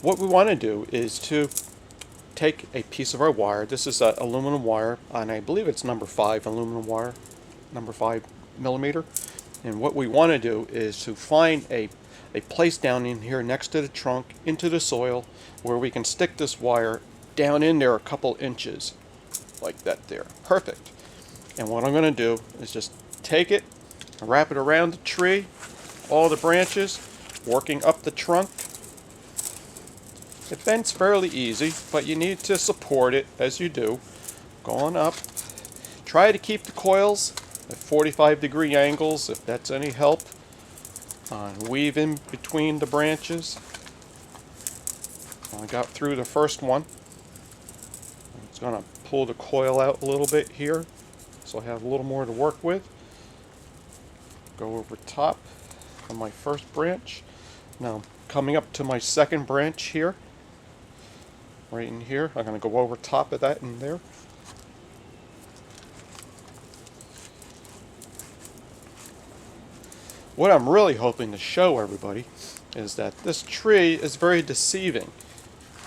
what we want to do is to take a piece of our wire. This is aluminum wire, and I believe it's number 5 aluminum wire, number 5 millimeter. And what we want to do is to find a place down in here next to the trunk into the soil where we can stick this wire down in there a couple inches like that there. Perfect. And what I'm going to do is just take it and wrap it around the tree, all the branches, working up the trunk. It bends fairly easy, but you need to support it as you do. Going up. Try to keep the coils at 45-degree angles if that's any help. Weave in between the branches. I got through the first one. It's going to pull the coil out a little bit here, so I have a little more to work with. Go over top of my first branch. Now coming up to my second branch here. Right in here. I'm going to go over top of that in there. What I'm really hoping to show everybody is that this tree is very deceiving.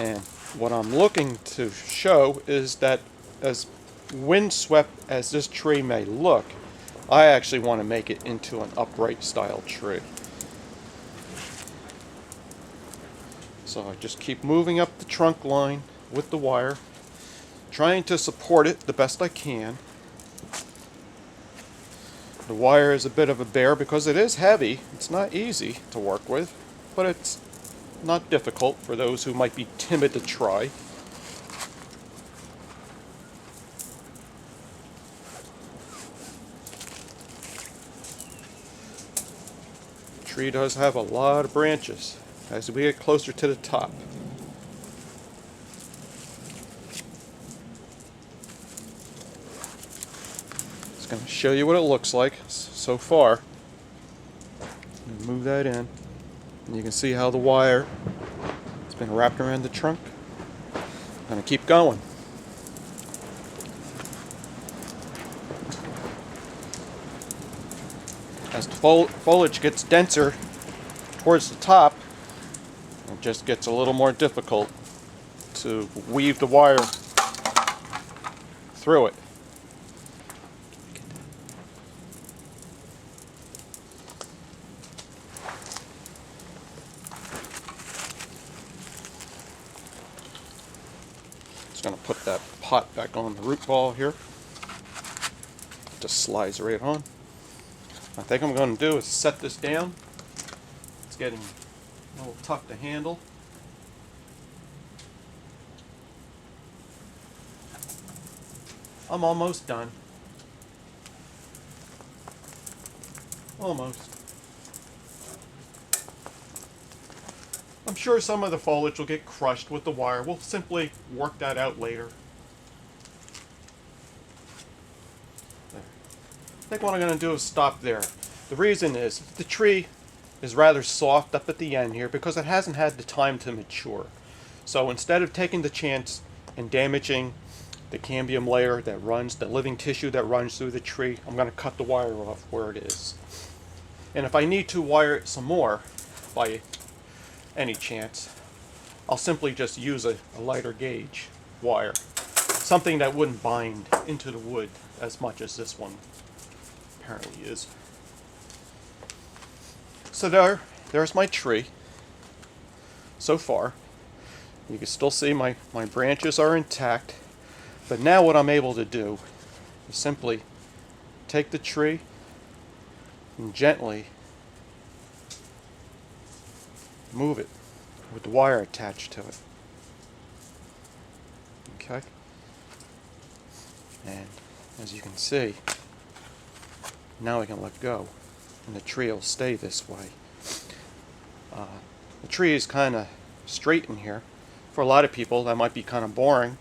And what I'm looking to show is that as windswept as this tree may look, I actually want to make it into an upright style tree. So I just keep moving up the trunk line with the wire, trying to support it the best I can. The wire is a bit of a bear because it is heavy. It's not easy to work with, but it's not difficult for those who might be timid to try. The tree does have a lot of branches as we get closer to the top. Just going to show you what it looks like so far. Move that in, and you can see how the wire has been wrapped around the trunk. I'm going to keep going. As the foliage gets denser towards the top, it just gets a little more difficult to weave the wire through it. Just going to put that pot back on the root ball here. It just slides right on. I think I'm going to do is set this down. It's getting a little tough to handle. I'm almost done. Almost. I'm sure some of the foliage will get crushed with the wire. We'll simply work that out later. There. I think what I'm going to do is stop there. The reason is the tree is rather soft up at the end here because it hasn't had the time to mature. So instead of taking the chance and damaging the cambium layer that runs, the living tissue that runs through the tree, I'm going to cut the wire off where it is. And if I need to wire it some more by any chance, I'll simply just use a lighter gauge wire. Something that wouldn't bind into the wood as much as this one apparently is. So there's my tree so far. You can still see my branches are intact. But now what I'm able to do is simply take the tree and gently move it with the wire attached to it. Okay? And as you can see, now I can let go and the tree will stay this way. The tree is kind of straight in here. For a lot of people that might be kind of boring,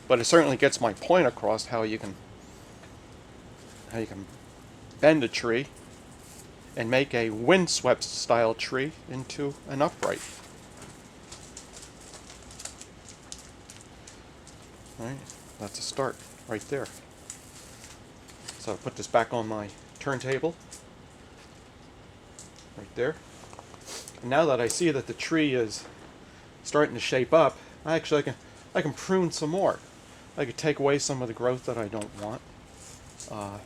but it certainly gets my point across how you can bend a tree and make a windswept style tree into an upright. Right, that's a start right there. So I put this back on my turntable right there. And now that I see that the tree is starting to shape up, I can prune some more. I could take away some of the growth that I don't want. I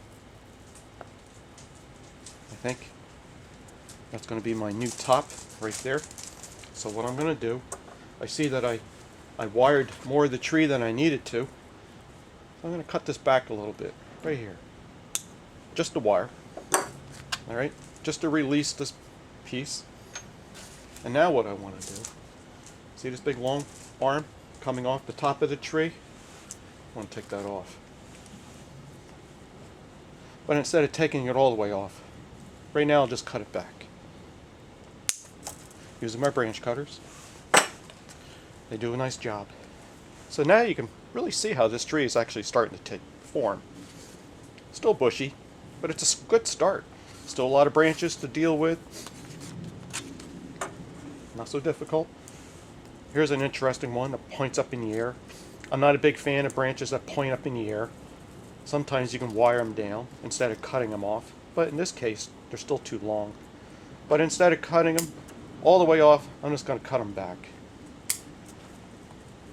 think that's going to be my new top right there. So what I'm going to do, I see that I wired more of the tree than I needed to. So I'm going to cut this back a little bit, right here. Just the wire. Alright, just to release this piece. And now what I want to do, see this big long arm coming off the top of the tree? I want to take that off. But instead of taking it all the way off, right now I'll just cut it back. Using my branch cutters. They do a nice job. So now you can really see how this tree is actually starting to take form. Still bushy, but it's a good start. Still a lot of branches to deal with. Not so difficult. Here's an interesting one that points up in the air. I'm not a big fan of branches that point up in the air. Sometimes you can wire them down instead of cutting them off. But in this case, they're still too long. But instead of cutting them all the way off, I'm just going to cut them back.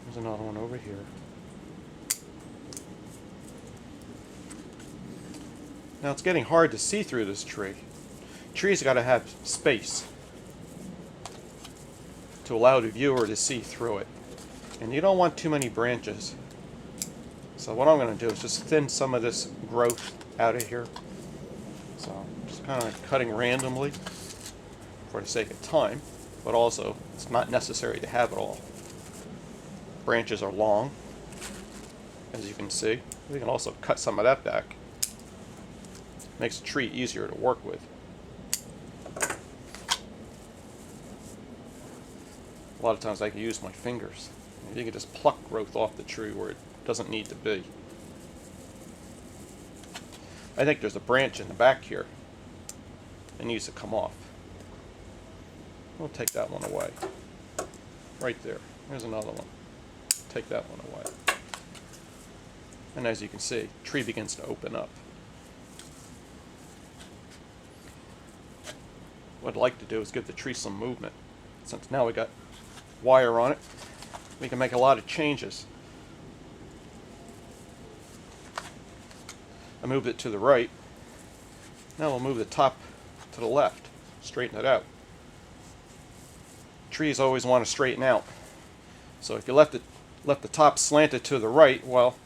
There's another one over here. Now it's getting hard to see through this tree. Trees got to have space to allow the viewer to see through it. And you don't want too many branches. So what I'm going to do is just thin some of this growth out of here. So I'm just kind of cutting randomly for the sake of time, but also it's not necessary to have it all. Branches are long, as you can see. We can also cut some of that back. Makes the tree easier to work with. A lot of times I can use my fingers. You can just pluck growth off the tree where it doesn't need to be. I think there's a branch in the back here that needs to come off. We'll take that one away. Right there. There's another one. Take that one away. And as you can see, the tree begins to open up. What I'd like to do is give the tree some movement. Since now we got wire on it, we can make a lot of changes. I moved it to the right. Now we'll move the top to the left. Straighten it out. Trees always want to straighten out. So if you left the top slanted to the right, well,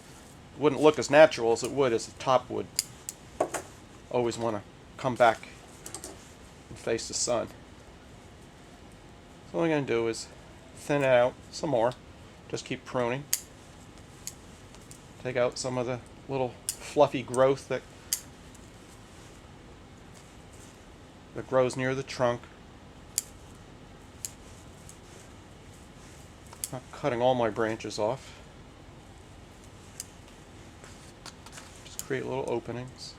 it wouldn't look as natural as it would as the top would always want to come back and face the sun. So what I'm going to do is thin it out some more. Just keep pruning. Take out some of the little fluffy growth that grows near the trunk. Not cutting all my branches off. Just create little openings.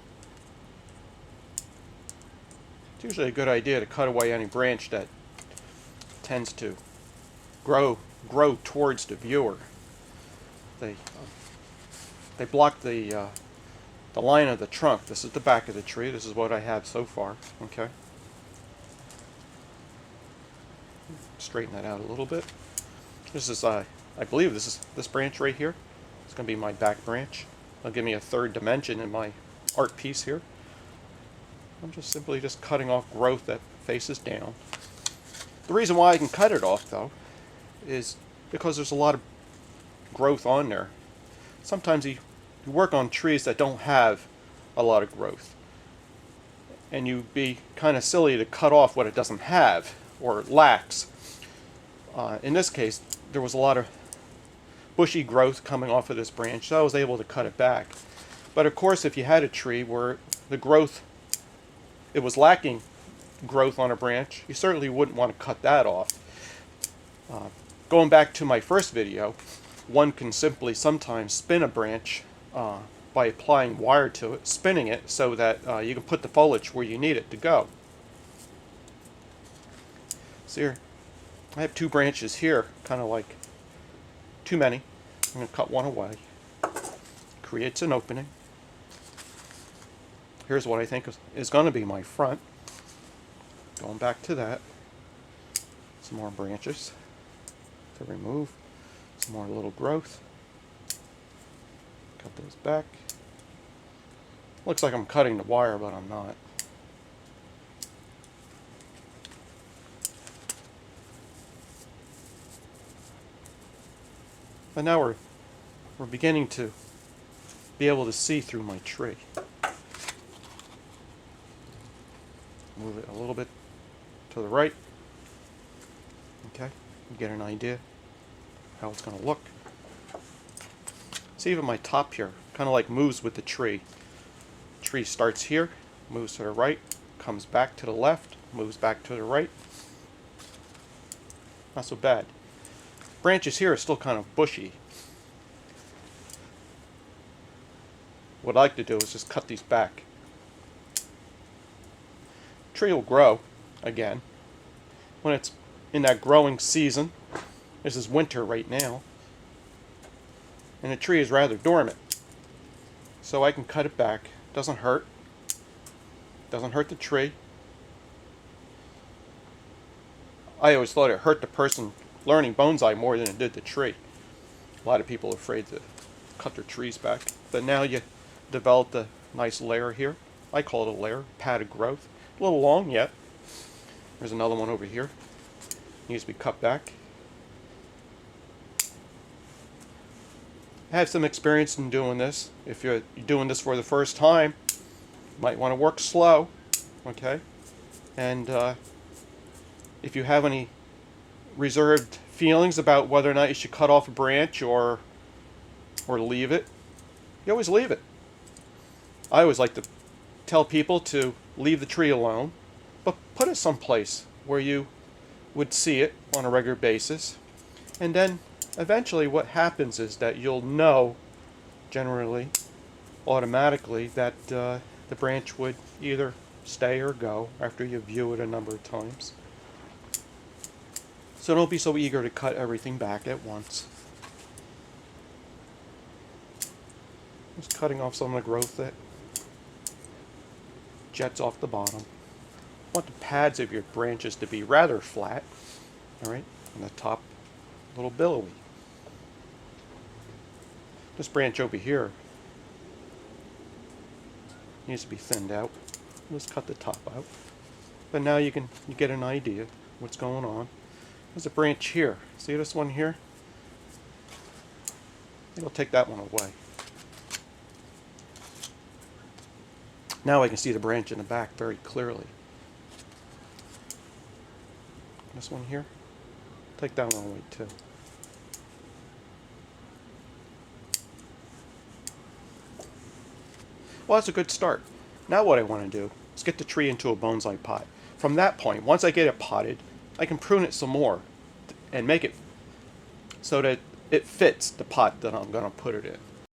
It's usually a good idea to cut away any branch that tends to grow towards the viewer. They block the line of the trunk. This is the back of the tree. This is what I have so far. Okay. Straighten that out a little bit. This is I believe this branch right here. It's going to be my back branch. It'll give me a third dimension in my art piece here. I'm just simply cutting off growth that faces down. The reason why I can cut it off though is because there's a lot of growth on there. Sometimes you work on trees that don't have a lot of growth, and you'd be kind of silly to cut off what it doesn't have or lacks. In this case, there was a lot of bushy growth coming off of this branch, so I was able to cut it back. But of course, if you had a tree where the growth, it was lacking growth on a branch, you certainly wouldn't want to cut that off. Going back to my first video, one can simply sometimes spin a branch by applying wire to it, spinning it so that you can put the foliage where you need it to go. So here, I have two branches here, kind of like too many. I'm going to cut one away. Creates an opening. Here's what I think is going to be my front. Going back to that. Some more branches. to remove some more little growth. Cut those back. Looks like I'm cutting the wire, but I'm not. But now we're beginning to be able to see through my tree. Move it a little bit to the right. Okay, you get an idea how it's going to look. See, even my top here kind of like moves with the tree. Tree starts here, moves to the right, comes back to the left, moves back to the right. Not so bad. Branches here are still kind of bushy. What I like to do is just cut these back. Tree will grow again when it's in that growing season. This is winter right now, and the tree is rather dormant, so I can cut it back. Doesn't hurt. Doesn't hurt the tree. I always thought it hurt the person learning bonsai more than it did the tree. A lot of people are afraid to cut their trees back, but now you developed a nice layer here. I call it a layer, pad of growth. A little long yet. There's another one over here. Needs to be cut back. I have some experience in doing this. If you're doing this for the first time, you might want to work slow, okay? And if you have any reserved feelings about whether or not you should cut off a branch or leave it, you always leave it. I always like to tell people to leave the tree alone, but put it someplace where you would see it on a regular basis. And then eventually what happens is that you'll know, generally, automatically, that the branch would either stay or go after you view it a number of times. So don't be so eager to cut everything back at once. Just cutting off some of the growth that jets off the bottom. Want the pads of your branches to be rather flat, alright, and the top a little billowy. This branch over here needs to be thinned out. Let's cut the top out. But now you get an idea what's going on. There's a branch here. See this one here? I think I'll take that one away. Now I can see the branch in the back very clearly. This one here, take that one away too. Well, that's a good start. Now what I want to do is get the tree into a bonsai pot. From that point, once I get it potted, I can prune it some more and make it so that it fits the pot that I'm going to put it in.